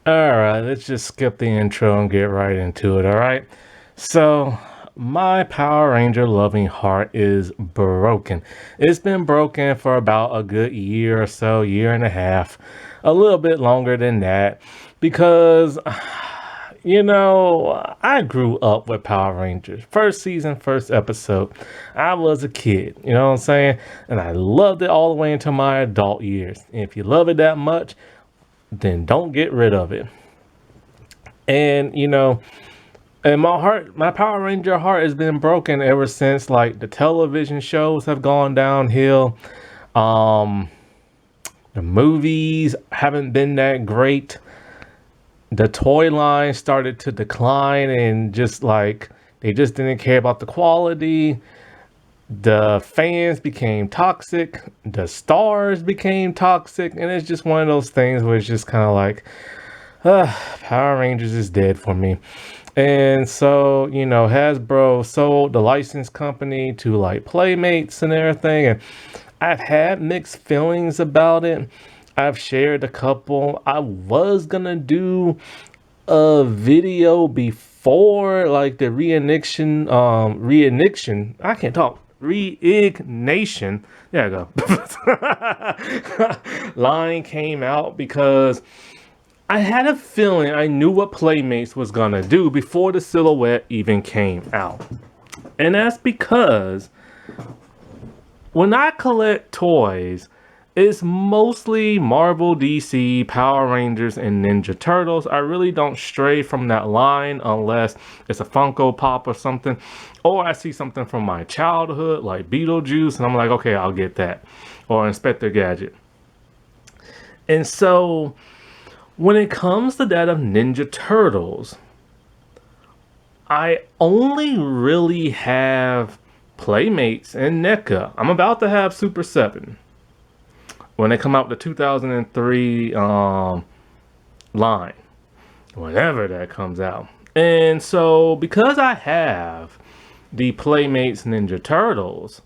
All right, let's just skip the intro and get right into it. All right. So, my Power Ranger loving heart is broken. It's been broken for about a good year or so, year and a half, a little bit longer than that, because, I grew up with Power Rangers. First season, first episode. I was a kid, you know what I'm saying? And I loved it all the way into my adult years. And if you love it that much, then don't get rid of it. And and my Power Ranger heart has been broken ever since like the television shows have gone downhill. Um, the movies haven't been that great. The toy line started to decline, and just like they just didn't care about the quality. The fans became toxic. The stars became toxic, and it's just one of those things where it's just kind of like, Power Rangers is dead for me. And so, Hasbro sold the license company to like Playmates and everything. And I've had mixed feelings about it. I've shared a couple. I was gonna do a video before like the reignition. I can't talk. Reignation. There I go. Line came out because I had a feeling I knew what Playmates was gonna do before the silhouette even came out. And that's because when I collect toys, it's mostly Marvel, DC, Power Rangers, and Ninja Turtles. I really don't stray from that line unless it's a Funko Pop or something. Or I see something from my childhood, like Beetlejuice, and I'm like, okay, I'll get that. Or Inspector Gadget. And so when it comes to that of Ninja Turtles, I only really have Playmates and NECA. I'm about to have Super 7 when they come out with the 2003 line, whenever that comes out. And so because I have the Playmates Ninja Turtles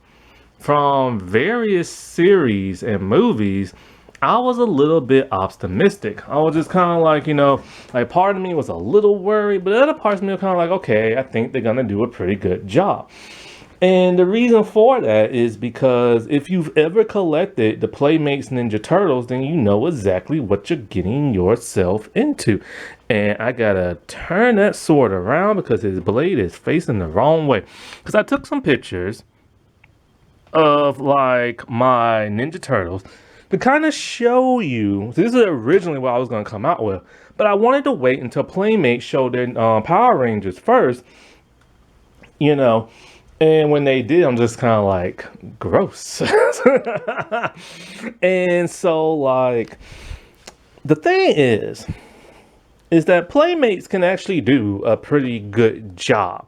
from various series and movies, I was a little bit optimistic. I was just kind of like, like part of me was a little worried, but the other parts of me were kind of like, okay, I think they're gonna do a pretty good job. And the reason for that is because if you've ever collected the Playmates Ninja Turtles, then you know exactly what you're getting yourself into. And I gotta turn that sword around because his blade is facing the wrong way. Because I took some pictures of like my Ninja Turtles to kind of show you. This is originally what I was going to come out with, but I wanted to wait until Playmates showed their Power Rangers first, you know. And when they did, I'm just kind of like, gross. And so, like, the thing is that Playmates can actually do a pretty good job.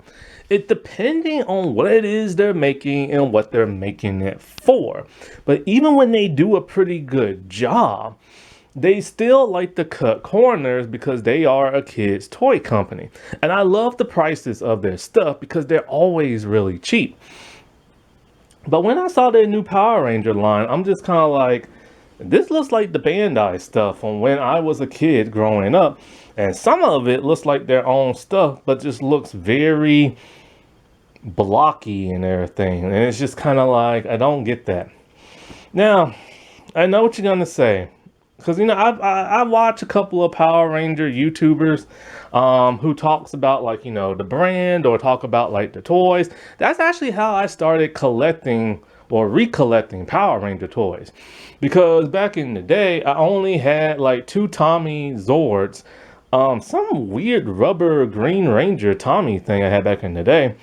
It depending on what it is they're making and what they're making it for. But even when they do a pretty good job, they still like to cut corners because they are a kid's toy company. And I love the prices of their stuff because they're always really cheap. But when I saw their new Power Ranger line, I'm just kind of like, this looks like the Bandai stuff from when I was a kid growing up. And some of it looks like their own stuff, but just looks very blocky and everything. And it's just kind of like, I don't get that. Now, I know what you're going to say. Because, I watch a couple of Power Ranger YouTubers who talks about, like, the brand or talk about, like, the toys. That's actually how I started collecting or recollecting Power Ranger toys. Because back in the day, I only had, like, two Tommy Zords, some weird rubber Green Ranger Tommy thing I had back in the day.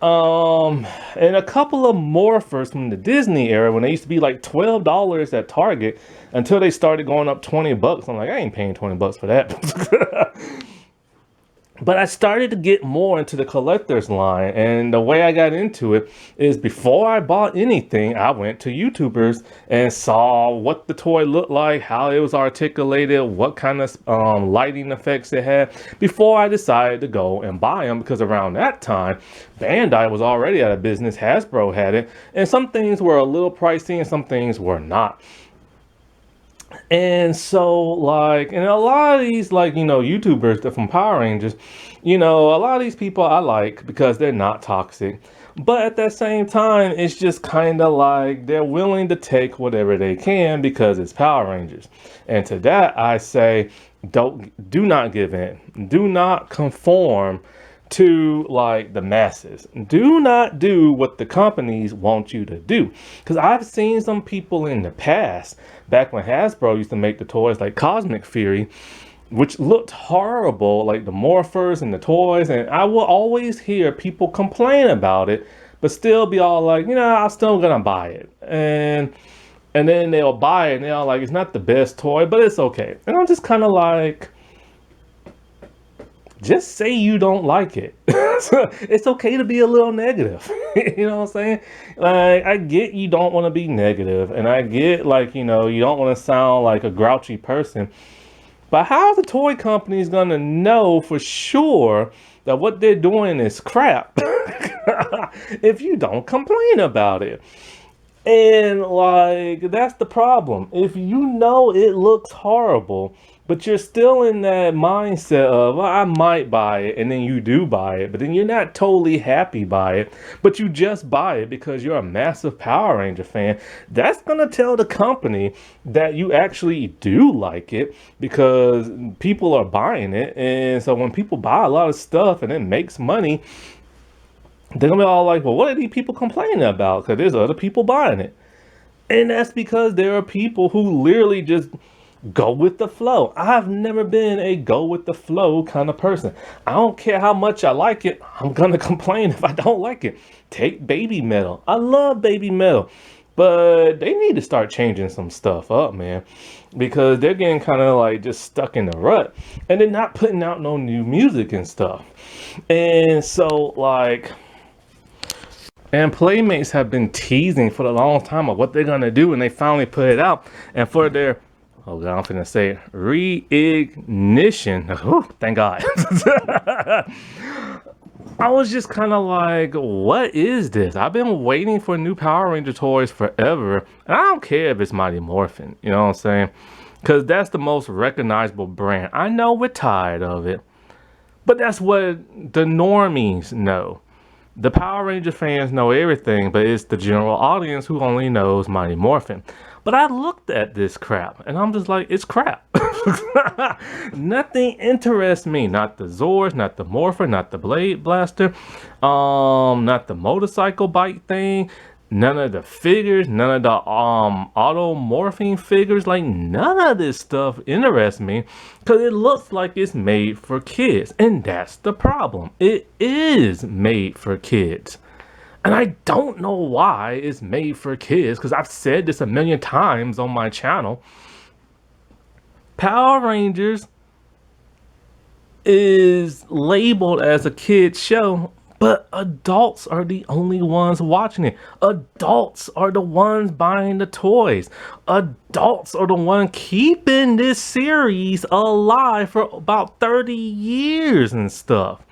And a couple of morphers from the Disney era when they used to be like $12 at Target until they started going up 20 bucks. I'm like, I ain't paying 20 bucks for that. But I started to get more into the collector's line, and the way I got into it is before I bought anything, I went to YouTubers and saw what the toy looked like, how it was articulated, what kind of lighting effects it had, before I decided to go and buy them, because around that time, Bandai was already out of business, Hasbro had it, and some things were a little pricey and some things were not. And so, like, and a lot of these, like, YouTubers that from Power Rangers, a lot of these people I like because they're not toxic. But at that same time, it's just kind of like they're willing to take whatever they can because it's Power Rangers. And to that, I say, do not give in. Do not conform to like the masses. Do not do what the companies want you to do. Because I've seen some people in the past, back when Hasbro used to make the toys like Cosmic Fury, which looked horrible, like the morphers and the toys. And I will always hear people complain about it, but still be all like, I'm still gonna buy it. And then they'll buy it and they're all like, it's not the best toy, but it's okay. And I'm just kind of like, just say you don't like it. So it's okay to be a little negative. You know what I'm saying? Like, I get you don't want to be negative, and I get, like, you don't want to sound like a grouchy person. But how are the toy companies going to know for sure that what they're doing is crap if you don't complain about it? And like, that's the problem. If you know it looks horrible, but you're still in that mindset of, well, I might buy it, and then you do buy it, but then you're not totally happy by it, but you just buy it because you're a massive Power Ranger fan, that's gonna tell the company that you actually do like it because people are buying it. And so when people buy a lot of stuff and it makes money, they're gonna be all like, well, what are these people complaining about? Because there's other people buying it. And that's because there are people who literally just go with the flow. I've never been a go with the flow kind of person. I don't care how much I like it. I'm gonna complain if I don't like it. Take Baby Metal. I love Baby Metal. But they need to start changing some stuff up, man. Because they're getting kind of like just stuck in the rut. And they're not putting out no new music and stuff. And so, like, and Playmates have been teasing for a long time of what they're gonna do, and they finally put it out. And for their, oh god, I'm finna say it, reignition. Oh, thank God. I was just kind of like, what is this? I've been waiting for new Power Ranger toys forever, and I don't care if it's Mighty Morphin. You know what I'm saying? Because that's the most recognizable brand. I know we're tired of it, but that's what the normies know. The Power Ranger fans know everything, but it's the general audience who only knows Mighty Morphin. But I looked at this crap, and I'm just like, it's crap. Nothing interests me. Not the Zords, not the Morpher, not the Blade Blaster, not the motorcycle bike thing, none of the figures, none of the automorphing figures. Like, none of this stuff interests me because it looks like it's made for kids, and that's the problem. It is made for kids, and I don't know why it's made for kids, because I've said this a million times on my channel. Power Rangers is labeled as a kid's show, but adults are the only ones watching it. Adults are the ones buying the toys. Adults are the one keeping this series alive for about 30 years and stuff.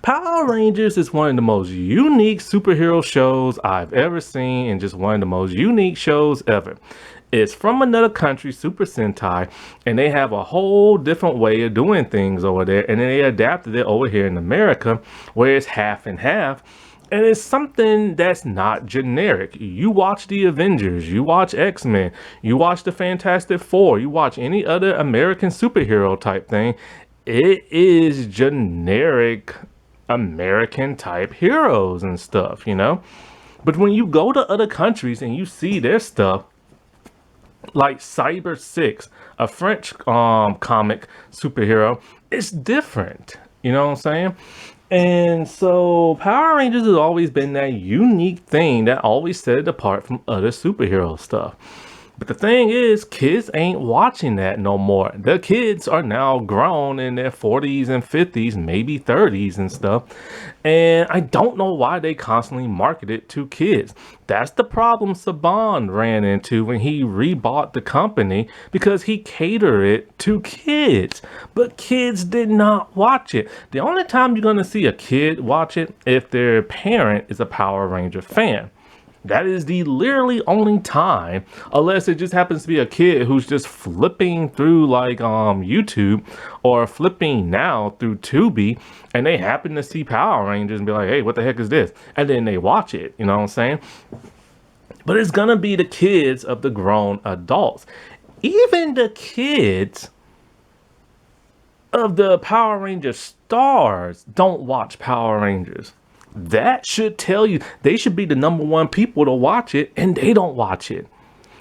Power Rangers is one of the most unique superhero shows I've ever seen, and just one of the most unique shows ever. It's from another country, Super Sentai, and they have a whole different way of doing things over there, and then they adapted it over here in America, where it's half and half, and it's something that's not generic. You watch the Avengers, you watch X-Men, you watch the Fantastic Four, you watch any other American superhero type thing, it is generic American type heroes and stuff, But when you go to other countries and you see their stuff, like Cyber 6, a French comic superhero, it's different. You know what I'm saying? And so Power Rangers has always been that unique thing that always set it apart from other superhero stuff. But the thing is, kids ain't watching that no more. The kids are now grown in their 40s and 50s, maybe 30s and stuff. And I don't know why they constantly market it to kids. That's the problem Saban ran into when he rebought the company, because he catered it to kids. But kids did not watch it. The only time you're going to see a kid watch it if their parent is a Power Ranger fan. That is the literally only time, unless it just happens to be a kid who's just flipping through like YouTube or flipping now through Tubi, and they happen to see Power Rangers and be like, hey, what the heck is this? And then they watch it, you know what I'm saying? But it's gonna be the kids of the grown adults. Even the kids of the Power Ranger stars don't watch Power Rangers. That should tell you they should be the #1 people to watch it, and they don't watch it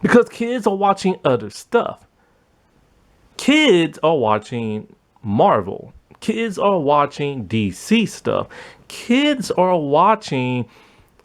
because kids are watching other stuff. Kids are watching Marvel. Kids are watching DC stuff. Kids are watching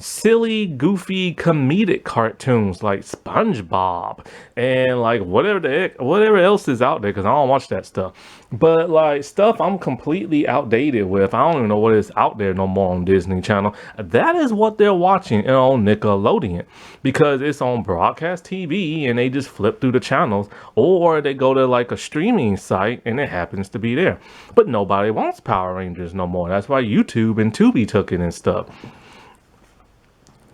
silly, goofy, comedic cartoons like SpongeBob and like whatever else is out there, because I don't watch that stuff. But like stuff I'm completely outdated with. I don't even know what is out there no more on Disney Channel. That is what they're watching on Nickelodeon, because it's on broadcast TV and they just flip through the channels, or they go to like a streaming site and it happens to be there. But nobody wants Power Rangers no more. That's why YouTube and Tubi took it and stuff.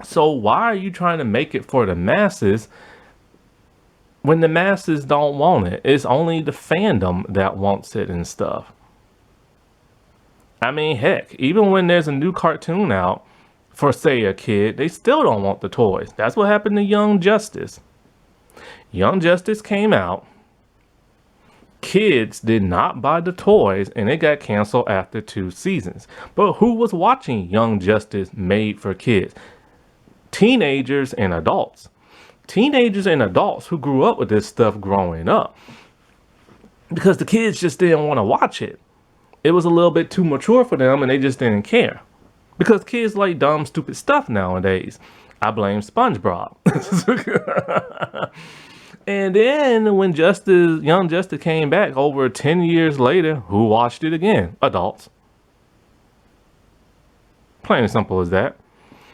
So why are you trying to make it for the masses when the masses don't want it? It's only the fandom that wants it and stuff. I mean, heck, even when there's a new cartoon out for, say, a kid, they still don't want the toys. That's what happened to Young Justice. Young Justice came out. Kids did not buy the toys, and it got canceled after 2 seasons. But who was watching Young Justice made for kids? Teenagers and adults. Teenagers and adults who grew up with this stuff growing up. Because the kids just didn't want to watch it. It was a little bit too mature for them and they just didn't care. Because kids like dumb, stupid stuff nowadays. I blame SpongeBob. And then when Young Justice came back over 10 years later, who watched it again? Adults. Plain and simple as that.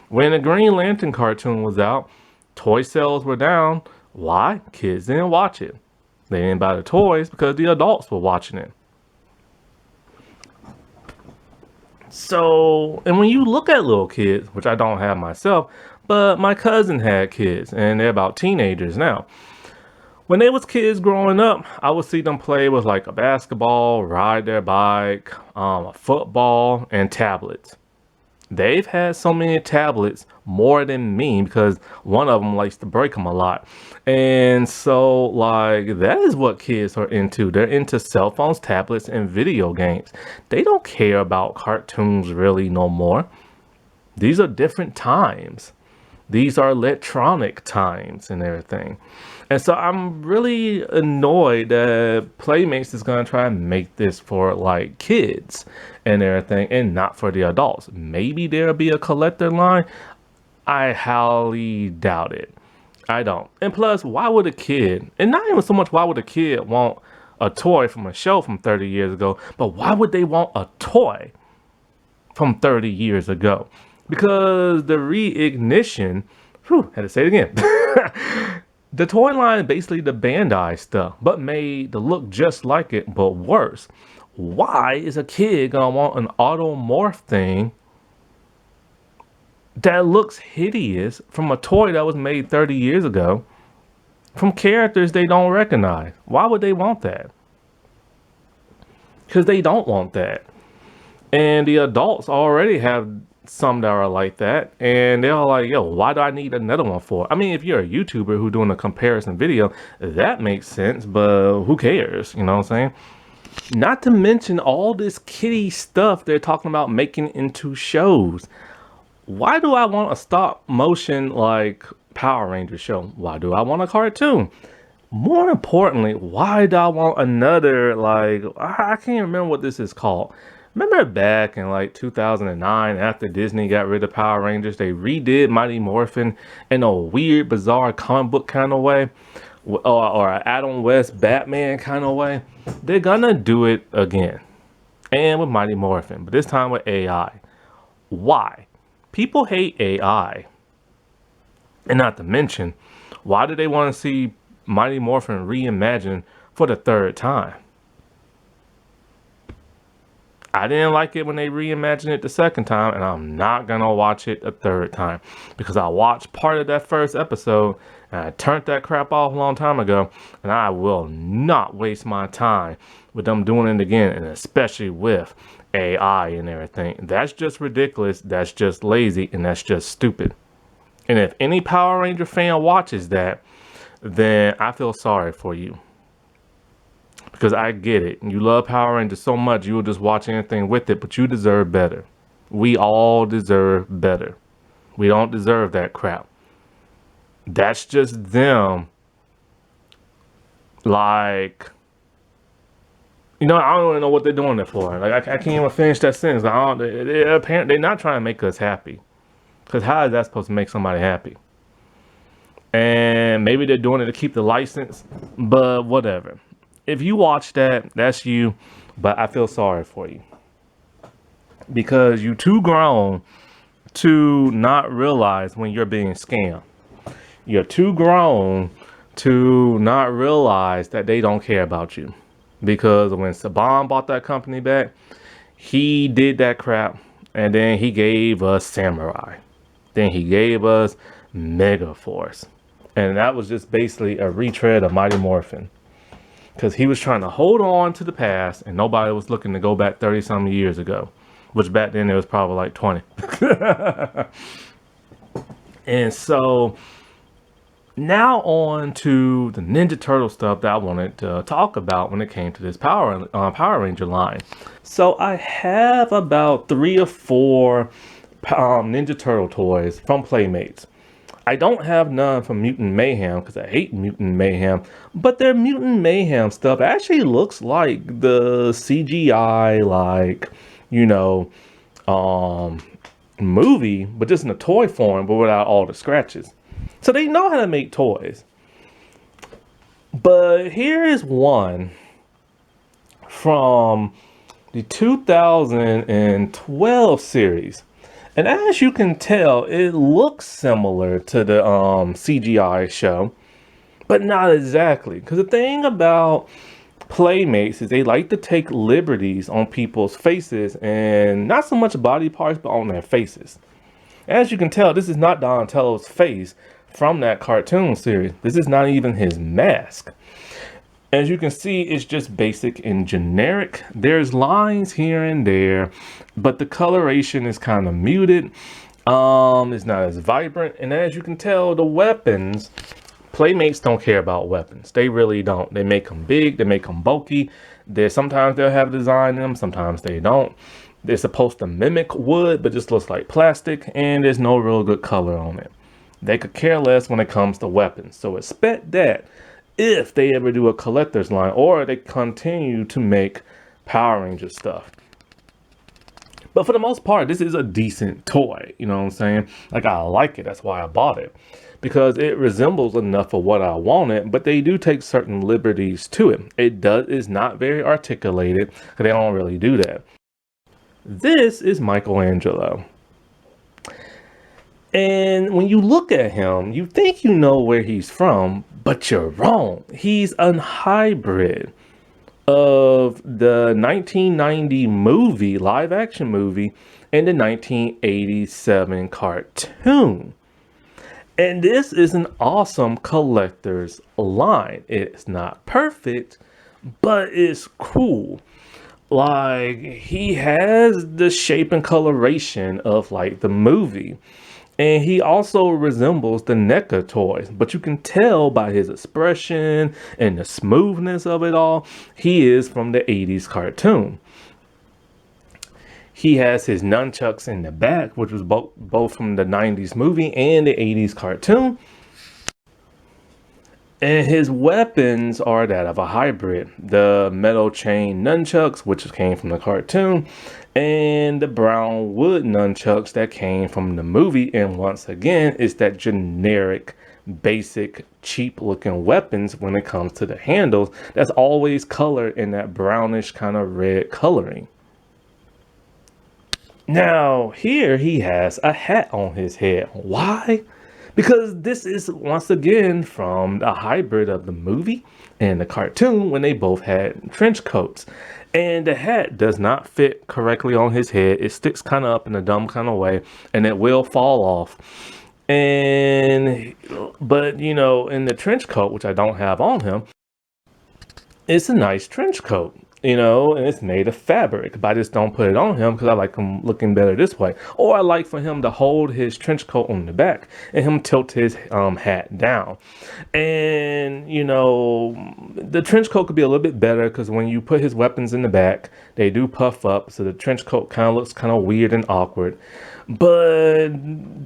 When the Green Lantern cartoon was out, toy sales were down. Why? Kids didn't watch it. They didn't buy the toys because the adults were watching it. So, and when you look at little kids, which I don't have myself, but my cousin had kids and they're about teenagers now. When they was kids growing up, I would see them play with like a basketball, ride their bike, a football, and tablets. They've had so many tablets more than me because one of them likes to break them a lot. And so like that is what kids are into. They're into cell phones, tablets, and video games. They don't care about cartoons really no more. These are different times. These are electronic times and everything. And so I'm really annoyed that Playmates is going to try and make this for like kids and everything and not for the adults. Maybe there'll be a collector line. I highly doubt it. I don't. And plus, why would a kid, and not even so much why would a kid want a toy from a show from 30 years ago, but why would they want a toy from 30 years ago? Because the reignition, had to say it again. The toy line is basically the Bandai stuff, but made to look just like it, but worse. Why is a kid gonna want an automorph thing that looks hideous from a toy that was made 30 years ago from characters they don't recognize? Why would they want that? Because they don't want that. And the adults already have some that are like that, and they're like, yo, why do I need another one for? I mean, if you're a YouTuber who's doing a comparison video, that makes sense, but who cares? You know what I'm saying? Not to mention all this kiddie stuff they're talking about making into shows. Why do I want a stop motion like Power Ranger show? Why do I want a cartoon? More importantly, why do I want another, like, I can't remember what this is called. Remember back in like 2009, after Disney got rid of Power Rangers, they redid Mighty Morphin in a weird, bizarre comic book kind of way, or an Adam West Batman kind of way. They're gonna do it again, and with Mighty Morphin, but this time with AI. Why? People hate AI, and not to mention, why do they want to see Mighty Morphin reimagined for the 3rd time? I didn't like it when they reimagined it the second time, and I'm not gonna watch it a third time because I watched part of that first episode and I turned that crap off a long time ago, and I will not waste my time with them doing it again, and especially with AI and everything. That's just ridiculous, that's just lazy, and that's just stupid. And if any Power Ranger fan watches that, then I feel sorry for you. Because I get it. You love Power Rangers so much, you will just watch anything with it, but you deserve better. We all deserve better. We don't deserve that crap. That's just them. Like, I don't even know what they're doing it for. Like, I can't even finish that sentence. Apparently, they're not trying to make us happy. Because how is that supposed to make somebody happy? And maybe they're doing it to keep the license, but whatever. If you watch that, that's you, but I feel sorry for you. Because you too grown to not realize when you're being scammed. You're too grown to not realize that they don't care about you. Because when Saban bought that company back, he did that crap, and then he gave us Samurai. Then he gave us Megaforce. And that was just basically a retread of Mighty Morphin. Because he was trying to hold on to the past, and nobody was looking to go back 30-something years ago. Which back then it was probably like 20. And so, now on to the Ninja Turtle stuff that I wanted to talk about when it came to this Power Ranger line. So I have about 3 or 4 Ninja Turtle toys from Playmates. I don't have none from Mutant Mayhem because I hate Mutant Mayhem, but their Mutant Mayhem stuff actually looks like the CGI, like, movie, but just in a toy form, but without all the scratches. So they know how to make toys. But here is one from the 2012 series. And as you can tell, it looks similar to the CGI show, but not exactly. Because the thing about Playmates is they like to take liberties on people's faces, and not so much body parts, but on their faces. As you can tell, this is not Donatello's face from that cartoon series. This is not even his mask. As you can see, it's just basic and generic. There's lines here and there, but the coloration is kind of muted. It's not as vibrant. And as you can tell, the weapons, Playmates don't care about weapons. They really don't. They make them big. They make them bulky. Sometimes they'll have design in them. Sometimes they don't. They're supposed to mimic wood, but just looks like plastic. And there's no real good color on it. They could care less when it comes to weapons. So expect that if they ever do a collector's line or they continue to make Power Ranger stuff. But for the most part, this is a decent toy. You know what I'm saying? Like, I like it. That's why I bought it. Because it resembles enough of what I wanted, but they do take certain liberties to it. It's not very articulated, because they don't really do that. This is Michelangelo. And when you look at him, you think you know where he's from, but you're wrong. He's a hybrid of the 1990 movie, live action movie, and the 1987 cartoon. And this is an awesome collector's line. It's not perfect, but it's cool. Like, he has the shape and coloration of like the movie. And he also resembles the NECA toys, but you can tell by his expression and the smoothness of it all, he is from the 80s cartoon. He has his nunchucks in the back, which was both from the 90s movie and the 80s cartoon. And his weapons are that of a hybrid. The metal chain nunchucks, which came from the cartoon, and the brown wood nunchucks that came from the movie. And once again, it's that generic, basic, cheap looking weapons when it comes to the handles. That's always colored in that brownish kind of red coloring. Now, here he has a hat on his head. Why? Because this is, once again, from a hybrid of the movie and the cartoon when they both had trench coats. And the hat does not fit correctly on his head. It sticks kind of up in a dumb kind of way, and it will fall off. And but you know, in the trench coat, which I don't have on him, it's a nice trench coat, you know, and it's made of fabric, but I just don't put it on him because I like him looking better this way. Or I like for him to hold his trench coat on the back and him tilt his hat down. And, you know, the trench coat could be a little bit better because when you put his weapons in the back, they do puff up. So the trench coat kind of looks kind of weird and awkward. But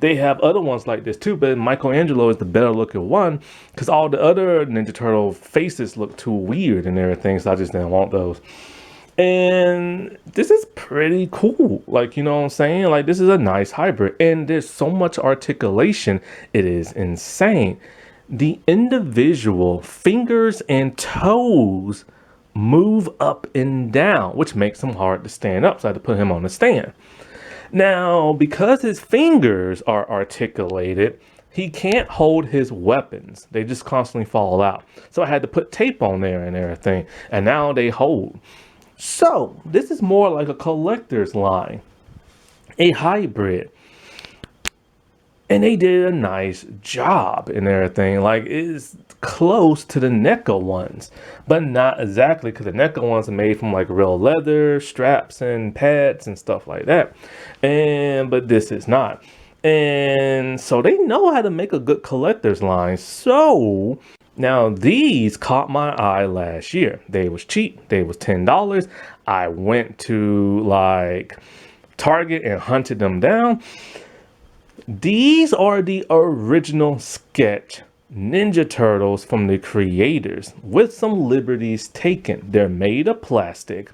they have other ones like this too. But Michelangelo is the better looking one because all the other Ninja Turtle faces look too weird and everything. So I just didn't want those. And this is pretty cool. Like, you know what I'm saying? Like, this is a nice hybrid. And there's so much articulation. It is insane. The individual fingers and toes move up and down, which makes him hard to stand up. So I had to put him on the stand. Now, because his fingers are articulated, he can't hold his weapons. They just constantly fall out. So I had to put tape on there and everything. And now they hold. So this is more like a collector's line, a hybrid. And they did a nice job and everything. Like, it's close to the NECA ones, but not exactly, because the NECA ones are made from like real leather, straps and pads and stuff like that. But this is not. And so they know how to make a good collector's line. So now these caught my eye last year. They was cheap. They was $10. I went to like Target and hunted them down. These are the original sketch Ninja Turtles from the creators with some liberties taken. They're made of plastic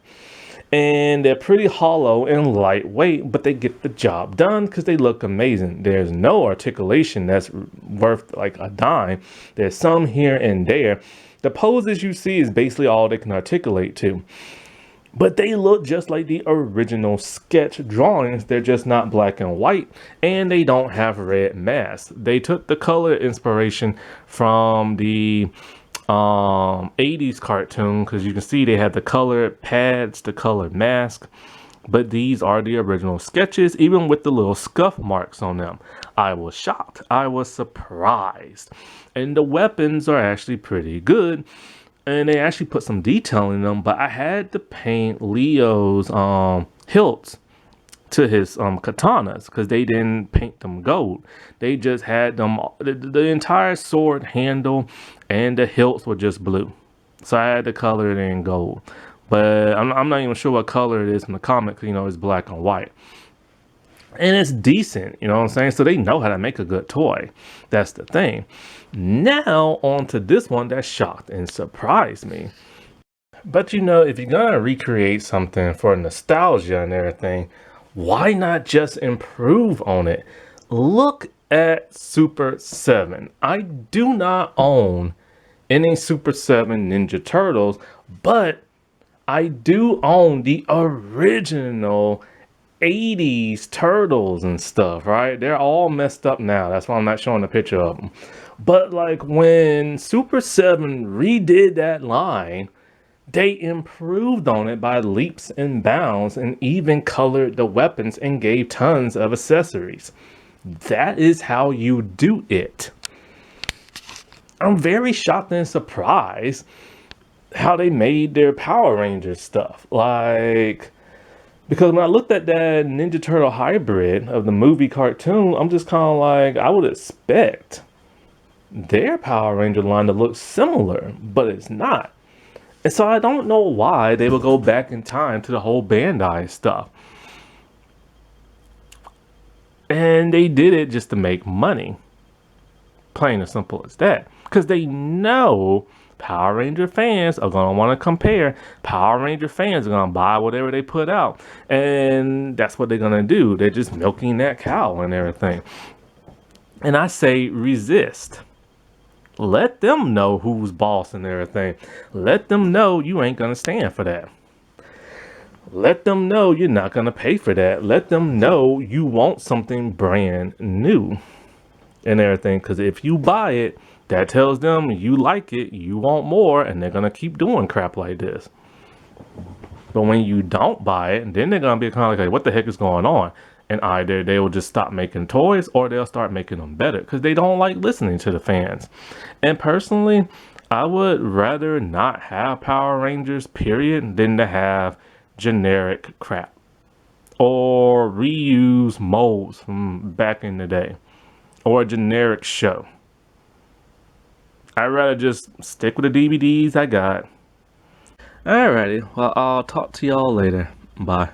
and they're pretty hollow and lightweight, but they get the job done because they look amazing. There's no articulation that's worth like a dime. There's some here and there. The poses you see is basically all they can articulate to. But they look just like the original sketch drawings. They're just not black and white, and they don't have red masks. They took the color inspiration from the 80s cartoon, because you can see they have the colored pads, the colored mask. But these are the original sketches, even with the little scuff marks on them. I was shocked. I was surprised. And the weapons are actually pretty good. And they actually put some detail in them, but I had to paint Leo's hilts to his katanas because they didn't paint them gold. They just had them, the entire sword handle and the hilts were just blue. So I had to color it in gold. But I'm not even sure what color it is from the comic because, you know, it's black and white. And it's decent, you know what I'm saying? So they know how to make a good toy. That's the thing. Now, on to this one that shocked and surprised me. But you know, if you're gonna recreate something for nostalgia and everything, why not just improve on it? Look at Super 7. I do not own any Super 7 Ninja Turtles, but I do own the original 80s turtles and stuff, right? They're all messed up now. That's why I'm not showing a picture of them. But like when Super 7 redid that line, they improved on it by leaps and bounds and even colored the weapons and gave tons of accessories. That is how you do it. I'm very shocked and surprised how they made their Power Rangers stuff. Like, because when I looked at that Ninja Turtle hybrid of the movie cartoon, I'm just kind of like, I would expect their Power Ranger line to look similar, but it's not. And so I don't know why they would go back in time to the whole Bandai stuff. And they did it just to make money. Plain and simple as that. Because they know Power Ranger fans are going to want to compare. Power Ranger fans are going to buy whatever they put out. And that's what they're going to do. They're just milking that cow and everything. And I say resist. Let them know who's boss and everything. Let them know you ain't going to stand for that. Let them know you're not going to pay for that. Let them know you want something brand new and everything. Because if you buy it, that tells them you like it, you want more, and they're going to keep doing crap like this. But when you don't buy it, then they're gonna be kind of like, what the heck is going on? And either they will just stop making toys or they'll start making them better because they don't like listening to the fans. And personally, I would rather not have Power Rangers, period, than to have generic crap or reuse molds from back in the day or a generic show. I'd rather just stick with the DVDs I got. Alrighty, well, I'll talk to y'all later. Bye.